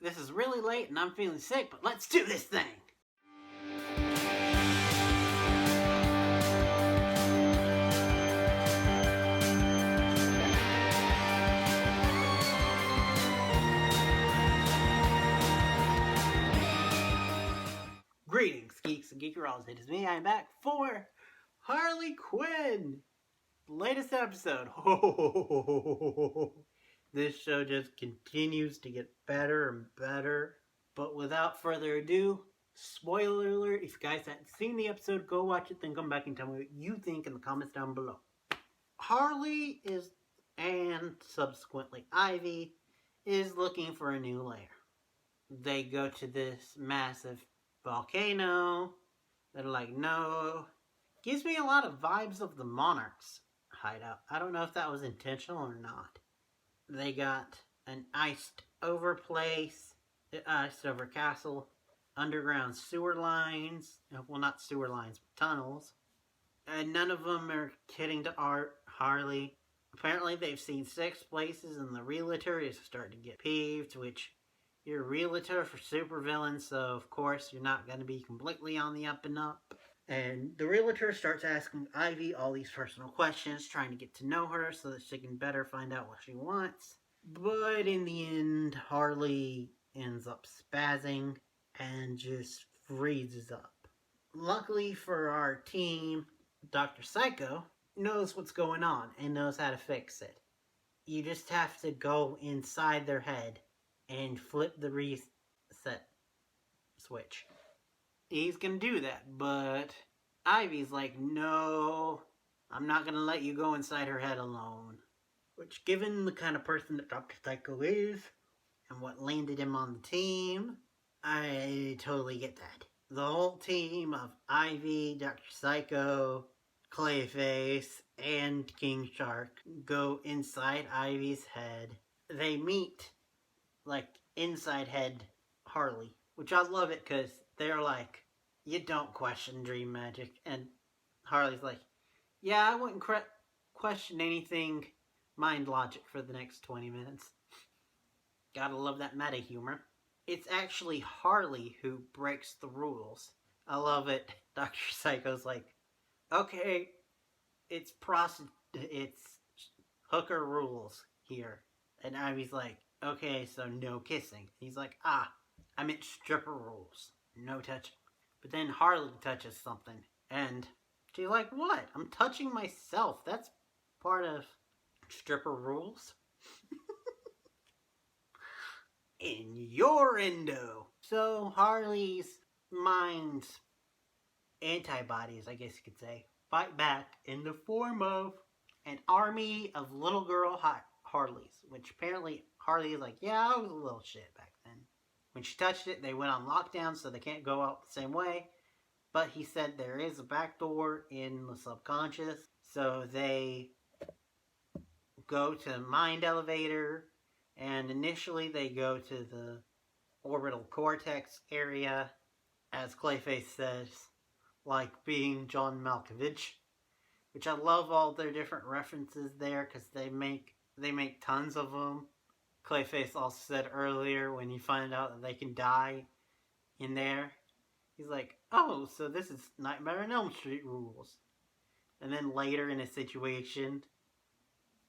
This is really late and I'm feeling sick, but let's do this thing! Greetings, geeks and geekeralls. It is me, I'm back for Harley Quinn! Latest episode. This show just continues to get better and better. But without further ado, spoiler alert, if you guys haven't seen the episode, go watch it, then come back and tell me what you think in the comments down below. Harley and subsequently Ivy, is looking for a new lair. They go to this massive volcano. They're like, no. Gives me a lot of vibes of the Monarchs hideout. I don't know if that was intentional or not. They got an iced over place, iced over castle, underground sewer lines. Well, not sewer lines, but tunnels. And none of them are kidding to Harley. Apparently they've seen 6 places and the realtor is starting to get peeved, which you're a realtor for supervillains, so of course you're not going to be completely on the up and up. And the realtor starts asking Ivy all these personal questions, trying to get to know her so that she can better find out what she wants. But in the end, Harley ends up spazzing and just freezes up. Luckily for our team, Dr. Psycho knows what's going on and knows how to fix it. You just have to go inside their head and flip the reset switch. He's gonna do that, but Ivy's like, no, I'm not gonna let you go inside her head alone. Which, given the kind of person that Dr. Psycho is, and what landed him on the team, I totally get that. The whole team of Ivy, Dr. Psycho, Clayface, and King Shark go inside Ivy's head. They meet, like, inside head Harley, which I love it because they're like, you don't question dream magic. And Harley's like, yeah, I wouldn't question anything mind logic for the next 20 minutes. Gotta love that meta humor. It's actually Harley who breaks the rules. I love it. Dr. Psycho's like, okay, it's hooker rules here. And Ivy's like, okay, so no kissing. He's like, I meant stripper rules. No touching. But then Harley touches something. And she's like, what? I'm touching myself. That's part of stripper rules. Innuendo. So Harley's mind's antibodies, I guess you could say, fight back in the form of an army of little girl Harleys. Which apparently Harley is like, yeah, I was a little shit back then. When she touched it, they went on lockdown, so they can't go out the same way. But he said there is a back door in the subconscious. So they go to the mind elevator. And initially they go to the orbital cortex area. As Clayface says, like being John Malkovich. Which I love all their different references there, because they make tons of them. Clayface also said earlier, when you find out that they can die in there, he's like, oh, so this is Nightmare on Elm Street rules. And then later in a situation,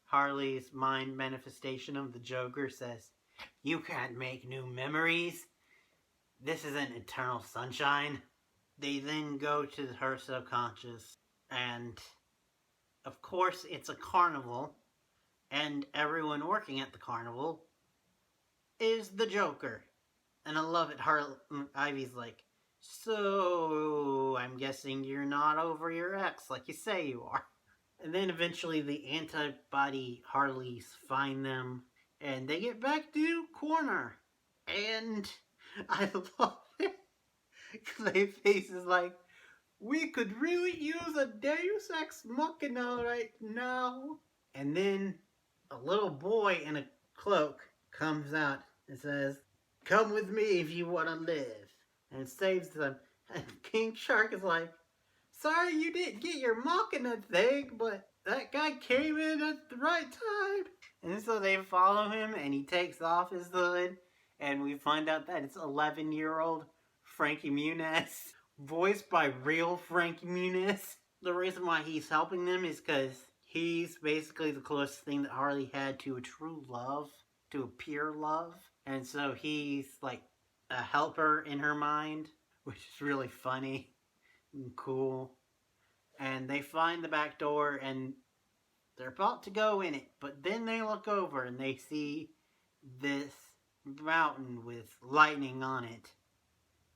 Harley's mind manifestation of the Joker says, you can't make new memories. This isn't eternal sunshine. They then go to her subconscious, and of course it's a carnival. And everyone working at the carnival is the Joker. And I love it. Ivy's like, so I'm guessing you're not over your ex like you say you are. And then eventually the antibody Harleys find them. And they get back to corner. And I love it. Clayface is like, we could really use a Deus Ex Machina right now. And then a little boy in a cloak comes out and says, come with me if you want to live. And saves them. And King Shark is like, sorry you didn't get your Machina thing, but that guy came in at the right time. And so they follow him and he takes off his hood. And we find out that it's 11-year-old Frankie Muniz, voiced by real Frankie Muniz. The reason why he's helping them is because he's basically the closest thing that Harley had to a true love, to a pure love. And so he's like a helper in her mind, which is really funny and cool. And they find the back door and they're about to go in it, but then they look over and they see this mountain with lightning on it.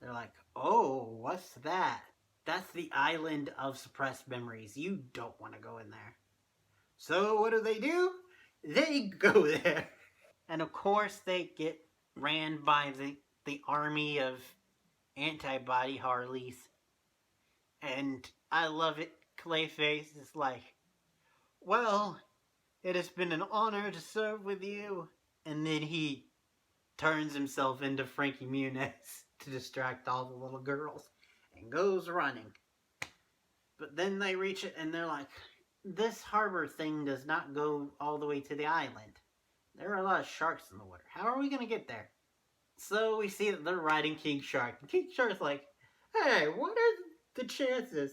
They're like, oh, what's that? That's the island of suppressed memories. You don't want to go in there. So what do? They go there. And of course they get ran by the army of antibody Harleys. And I love it. Clayface is like, well, it has been an honor to serve with you. And then he turns himself into Frankie Muniz to distract all the little girls and goes running. But then they reach it and they're like, this harbor thing does not go all the way to the island. There are a lot of sharks in the water. How are we going to get there? So we see that they're riding King Shark. And King Shark's like, hey, what are the chances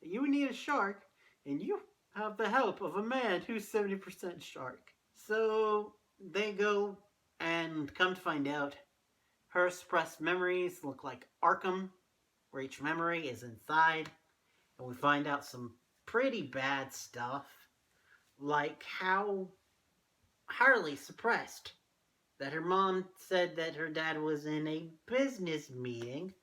that you need a shark and you have the help of a man who's 70% shark? So they go and come to find out her suppressed memories look like Arkham, where each memory is inside. And we find out some pretty bad stuff, like how Harley suppressed that her mom said that her dad was in a business meeting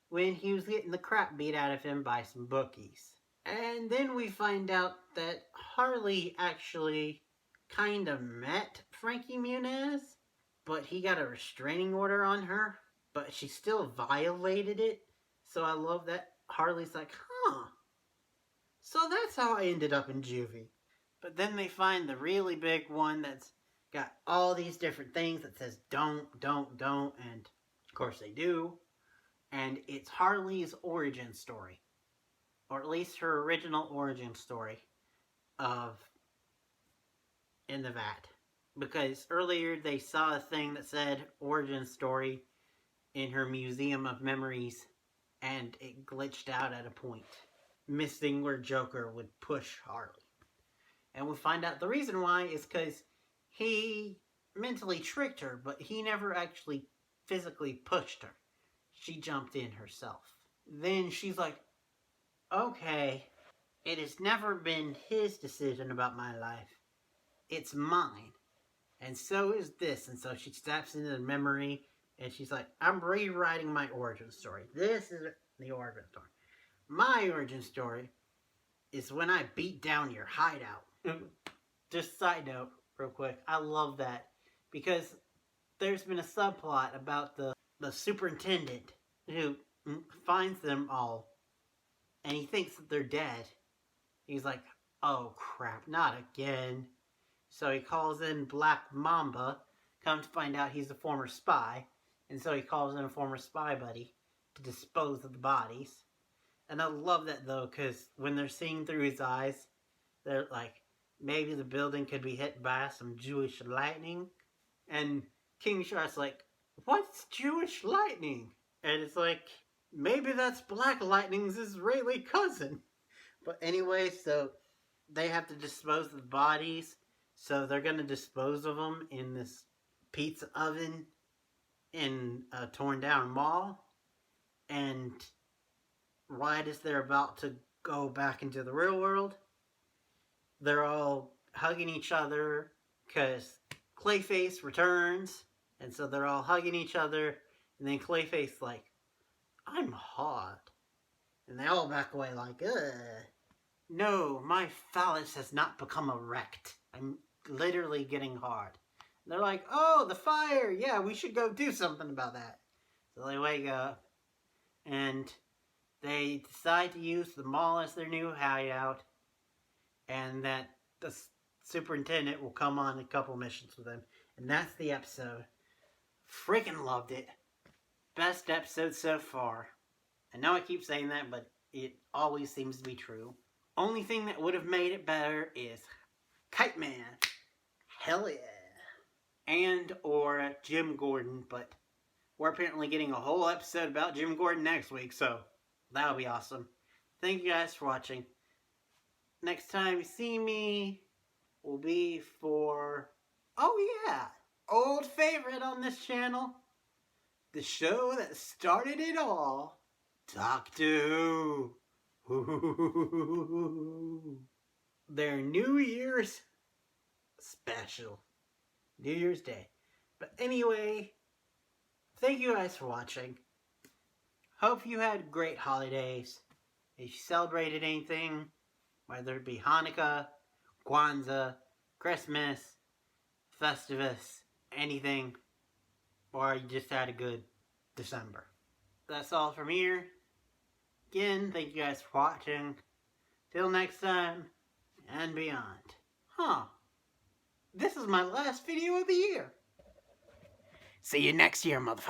when he was getting the crap beat out of him by some bookies. And then we find out that Harley actually kind of met Frankie Muniz, but he got a restraining order on her, but she still violated it. So I love that Harley's like, huh, so that's how I ended up in juvie. But then they find the really big one that's got all these different things that says don't, and of course they do. And it's Harley's origin story, or at least her original origin story of In the Vat. Because earlier they saw a thing that said origin story in her Museum of Memories, and it glitched out at a point, missing where Joker would push Harley. And we find out the reason why is because he mentally tricked her, but he never actually physically pushed her. She jumped in herself. Then she's like, okay, it has never been his decision about my life. It's mine. And so is this. And so she steps into the memory and she's like, I'm rewriting my origin story. This is the origin story. My origin story is when I beat down your hideout. Just side note, real quick. I love that because there's been a subplot about the superintendent who finds them all and he thinks that they're dead. He's like, oh crap, not again. So he calls in Black Mamba. Come to find out he's a former spy. And so he calls in a former spy buddy to dispose of the bodies. And I love that though, because when they're seeing through his eyes, they're like, maybe the building could be hit by some Jewish lightning. And King Shark's like, what's Jewish lightning? And it's like, maybe that's Black Lightning's Israeli cousin. But anyway, so they have to dispose of the bodies. So they're going to dispose of them in this pizza oven in a torn down mall. And right as they're about to go back into the real world, they're all hugging each other because Clayface returns. And so they're all hugging each other. And then Clayface's like, I'm hot. And they all back away like, ugh. No, my phallus has not become erect. I'm literally getting hard. And they're like, oh, the fire. Yeah, we should go do something about that. So they wake up. And they decide to use the mall as their new hideout. And that the superintendent will come on a couple missions with them. And that's the episode. Freaking loved it. Best episode so far. I know I keep saying that, but it always seems to be true. Only thing that would have made it better is Kite Man. Hell yeah. And or Jim Gordon, but we're apparently getting a whole episode about Jim Gordon next week, so that'll be awesome. Thank you guys for watching. Next time you see me will be for, oh yeah, old favorite on this channel, the show that started it all, Doctor Who. Their New Year's special. New Year's Day. But anyway, thank you guys for watching. Hope you had great holidays. If you celebrated anything, whether it be Hanukkah, Kwanzaa, Christmas, Festivus, anything, or you just had a good December. That's all from here. Again, thank you guys for watching. Till next time, and beyond. This is my last video of the year. See you next year, motherfucker.